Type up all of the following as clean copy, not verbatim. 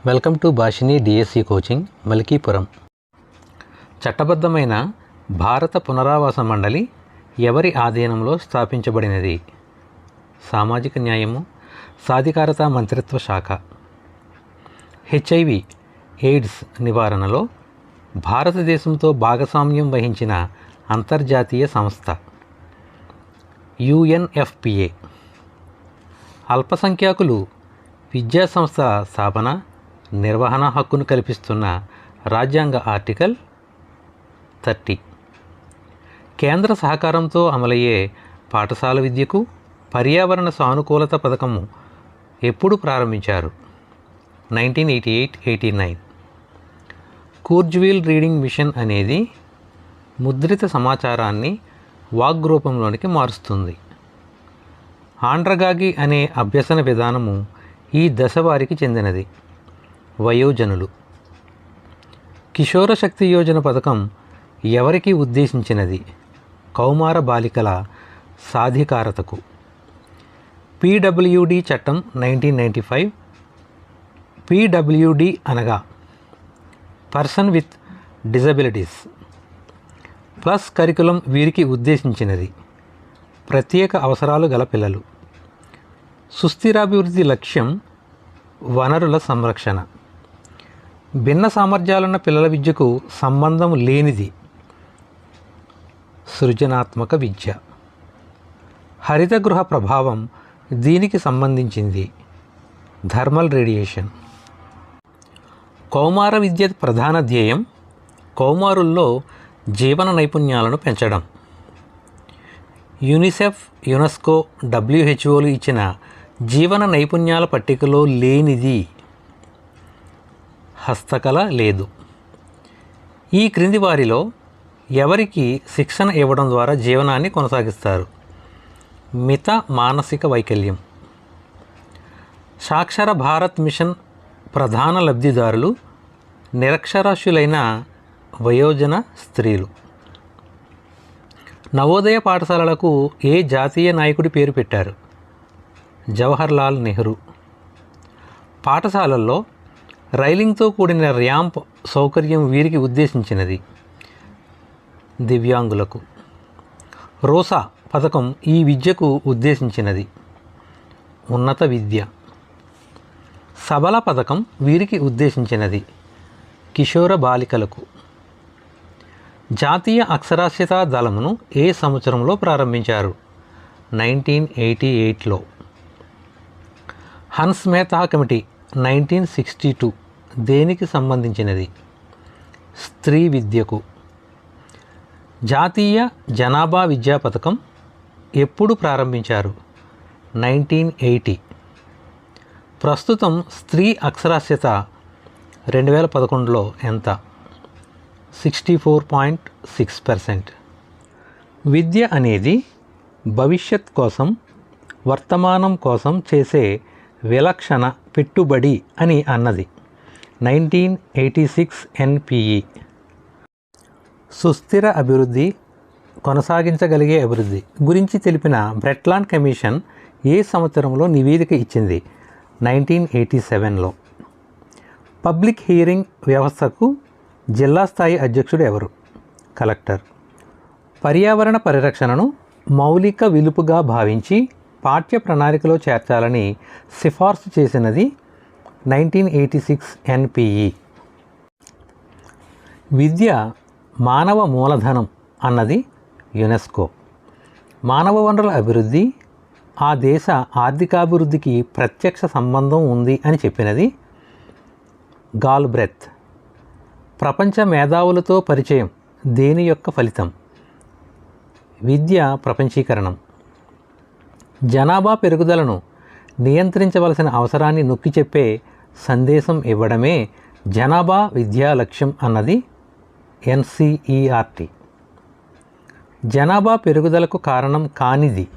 Welcome to భాషిని DSC coaching Malkipuram. చట్టబద్ధమైన భారత పునరావాస మండలి ఎవరి ఆధీనంలో స్థాపించబడినది? సామాజిక న్యాయము, సాధికారత మంత్రిత్వ శాఖ. హెచ్ఐవి ఎయిడ్స్ నివారణలో భారతదేశంతో భాగస్వామ్యం వహించిన అంతర్జాతీయ సంస్థ యుఎన్ఎఫ్పిఏ. అల్పసంఖ్యాకులు విద్యా సంస్థల స్థాపన, నిర్వహణ హక్కును కల్పిస్తున్న రాజ్యాంగ ఆర్టికల్ 30. కేంద్ర సహకారంతో అమలయ్యే పాఠశాల విద్యకు పర్యావరణ సానుకూలత పథకము ఎప్పుడు ప్రారంభించారు? 1988-89. కూర్జ్వీల్ రీడింగ్ మిషన్ అనేది ముద్రిత సమాచారాన్ని వాగ్రూపంలోనికి మారుస్తుంది. ఆండ్రగాగి అనే అభ్యసన విధానము ఈ దశ వారికి చెందినది. వయోజనులు. కిషోర శక్తి యోజన పథకం ఎవరికి ఉద్దేశించినది? కౌమార బాలికల సాధికారతకు. పీడబ్ల్యూడి చట్టం 1995. పీడబ్ల్యూడి అనగా person with disabilities. Plus curriculum వీరికి ఉద్దేశించినది. ప్రత్యేక అవసరాలు గల పిల్లలు. సుస్థిరాభివృద్ధి లక్ష్యం వనరుల సంరక్షణ. భిన్న సామర్థ్యాలున్న పిల్లల విద్యకు సంబంధం లేనిది సృజనాత్మక విద్య. హరిత గృహ ప్రభావం దీనికి సంబంధించింది. Thermal radiation. కౌమార విద్య ప్రధాన ధ్యేయం కౌమారుల్లో జీవన నైపుణ్యాలను పెంచడం. యూనిసెఫ్, యునెస్కో, డబ్ల్యూహెచ్ఓలు ఇచ్చిన జీవన నైపుణ్యాల పట్టికలో లేనిది హస్తకళ లేదు. ఈ క్రింది వారిలో ఎవరికి శిక్షణ ఇవ్వడం ద్వారా జీవనాన్ని కొనసాగిస్తారు? మిత మానసిక వైకల్యం. సాక్షర భారత్ మిషన్ ప్రధాన లబ్ధిదారులు నిరక్షరాస్యులైన వయోజన స్త్రీలు. నవోదయ పాఠశాలలకు ఏ జాతీయ నాయకుడి పేరు పెట్టారు? జవహర్లాల్ నెహ్రూ. పాఠశాలల్లో రైలింగ్తో కూడిన ర్యాంప్ సౌకర్యం వీరికి ఉద్దేశించినది. దివ్యాంగులకు. రోసా పథకం ఈ విద్యకు ఉద్దేశించినది. ఉన్నత విద్య. సబల పథకం వీరికి ఉద్దేశించినది. కిషోర బాలికలకు. జాతీయ అక్షరాస్యతా దళమును ఏ సంవత్సరంలో ప్రారంభించారు? 1988లో. హన్స్ మెహతా కమిటీ 1962 దేనికి సంబంధించినది? స్త్రీ విద్యకు. జాతీయ జనాభా విద్యా పథకం ఎప్పుడు ప్రారంభించారు? 1980. ప్రస్తుతం స్త్రీ అక్షరాస్యత 2011లో ఎంత? 64.6%. విద్య అనేది భవిష్యత్ కోసం, వర్తమానం కోసం చేసే విలక్షణ పెట్టుబడి అని అన్నది. 1986 ఎన్పిఈ. సుస్థిర అభివృద్ధి, కొనసాగించగలిగే అభివృద్ధి గురించి తెలిపిన బ్రెట్లాండ్ కమిషన్ ఏ సంవత్సరంలో నివేదిక ఇచ్చింది? 1987లో. పబ్లిక్ హియరింగ్ వ్యవస్థకు జిల్లా స్థాయి అధ్యక్షుడు ఎవరు? కలెక్టర్. పర్యావరణ పరిరక్షణను మౌలిక విలుపుగా భావించి పాఠ్య ప్రణాళికలో చేర్చాలని సిఫార్సు చేసినది 1986 ఎన్పిఈ. విద్య మానవ మూలధనం అన్నది యునెస్కో. మానవ వనరుల అభివృద్ధి ఆ దేశ ఆర్థికాభివృద్ధికి ప్రత్యక్ష సంబంధం ఉంది అని చెప్పినది గాల్బ్రెత్. ప్రపంచ మేధావులతో పరిచయం దేని యొక్క ఫలితం? విద్య ప్రపంచీకరణం. జనాభా పెరుగుదలను నియంత్రించవలసిన అవసరాన్ని నొక్కి చెప్పే సందేశం ఇవ్వడమే జనాభా విద్యా లక్ష్యం అన్నది ఎన్సిఈఆర్టీ. జనాభా పెరుగుదలకు కారణం కానిది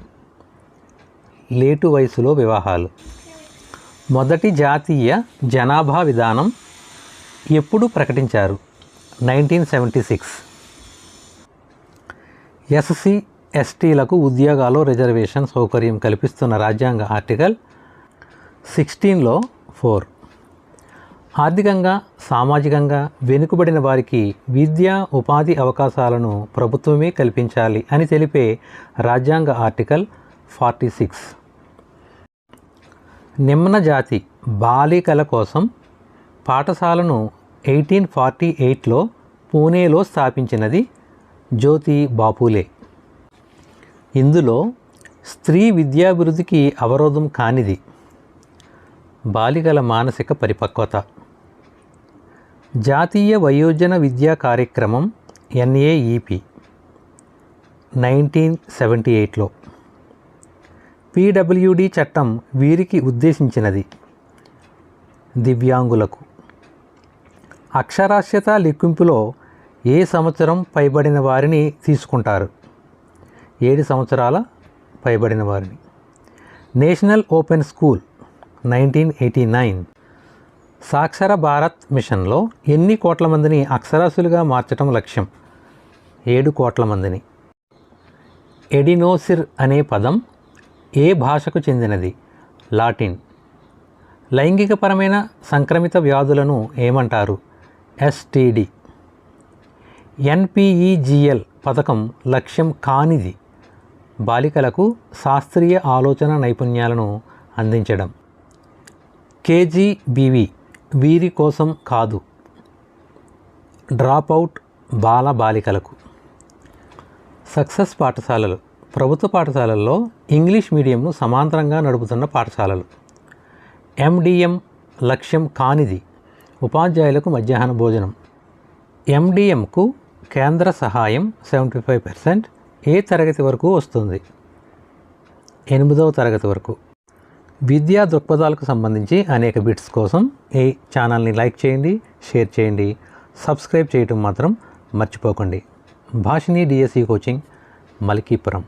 లేటు వయసులో వివాహాలు. మొదటి జాతీయ జనాభా విధానం ఎప్పుడు ప్రకటించారు? 1976. ఎస్సీ ఎస్టీలకు ఉద్యోగాల్లో రిజర్వేషన్ సౌకర్యం కల్పిస్తున్న రాజ్యాంగ ఆర్టికల్ 16లో 4. ఆర్థికంగా సామాజికంగా వెనుకబడిన వారికి విద్యా ఉపాధి అవకాశాలను ప్రభుత్వమే కల్పించాలి అని తెలిపే రాజ్యాంగ ఆర్టికల్ 46. నిమ్న జాతి బాలికల కోసం పాఠశాలను 1848లో పూణేలో స్థాపించినది జ్యోతి బాపులే. ఇందులో స్త్రీ విద్యాభివృద్ధికి అవరోధం కానిది బాలికల మానసిక పరిపక్వత. జాతీయ వయోజన విద్యా కార్యక్రమం NAEP 1978లో. PWD చట్టం వీరికి ఉద్దేశించినది. దివ్యాంగులకు అక్షరాస్యత లెక్కింపులో ఏ సంవత్సరం పైబడిన వారిని తీసుకుంటారు? 7 సంవత్సరాల పైబడిన వారిని. National open school 1989. సాక్షర భారత్ మిషన్లో ఎన్ని కోట్ల మందిని అక్షరాస్యులుగా మార్చడం లక్ష్యం? 7 కోట్ల మందిని. ఎడినోసిర్ అనే పదం ఏ భాషకు చెందినది? లాటిన్. లైంగికపరమైన సంక్రమిత వ్యాధులను ఏమంటారు? STD. NPEGL పథకం లక్ష్యం కానిది బాలికలకు శాస్త్రీయ ఆలోచన నైపుణ్యాలను అందించడం. KGBV వీరి కోసం కాదు, డ్రాపౌట్ బాల బాలికలకు. సక్సెస్ పాఠశాలలు ప్రభుత్వ పాఠశాలల్లో ఇంగ్లీష్ మీడియంను సమాంతరంగా నడుపుతున్న పాఠశాలలు. MDM లక్ష్యం కానిది ఉపాధ్యాయులకు మధ్యాహ్న భోజనం. MDMకు కేంద్ర సహాయం 75% ఏ తరగతి వరకు వస్తుంది? 8వ తరగతి వరకు. విద్యా దృక్పథాలకు సంబంధించి అనేక బిట్స్ కోసం ఈ ఛానల్ని లైక్ చేయండి, షేర్ చేయండి, సబ్స్క్రైబ్ చేయటం మాత్రం మర్చిపోకండి. భాషిని DSE కోచింగ్, మల్కీపురం.